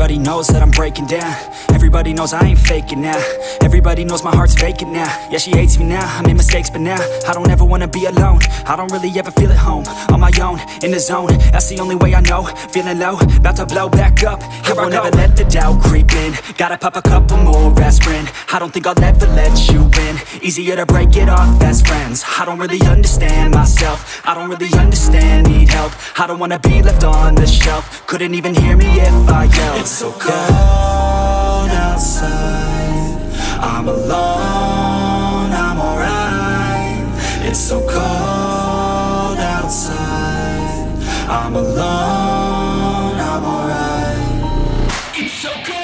Everybody knows that I'm breaking down. Everybody knows I ain't faking now. Everybody knows my heart's vacant now. Yeah, she hates me now, I made mistakes but now I don't ever wanna be alone. I don't really ever feel at home. On my own, in the zone, that's the only way I know. Feeling low, about to blow back up. Here I won't ever let the doubt creep in. Gotta pop a couple more aspirin. I don't think I'll ever let you in. Easier to break it off as friends. I don't really understand myself. I don't really understand, need help. I don't wanna be left on the shelf. Couldn't even hear me if I yelled. It's so cold outside, I'm alone, I'm alright. It's so cold outside, I'm alone, I'm alright. It's so cold.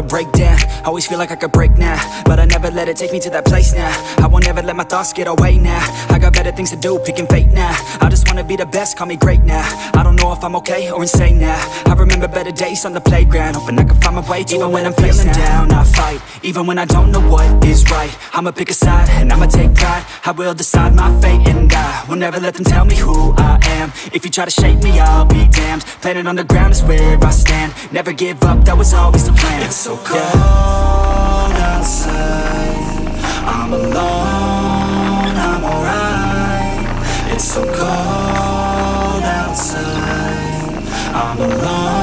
Break down, always feel like I could break now, but I never let it take me to that place now. I won't ever let my thoughts get away now. I got better things to do, picking fate now. I just wanna be the best, call me great now. I don't know if I'm okay or insane now. I remember better days on the playground, hoping I can find my way to even when I'm feeling down, I fight. Even when I don't know what is right, I'ma pick a side and I'ma take pride. I will decide my fate and I will never let them tell me who I am. If you try to shake me, I'll be damned. Planet on the ground is where I stand. Never give up, that was always the plan. It's so cold outside, I'm alone, I'm alright. It's so cold outside, I'm alone.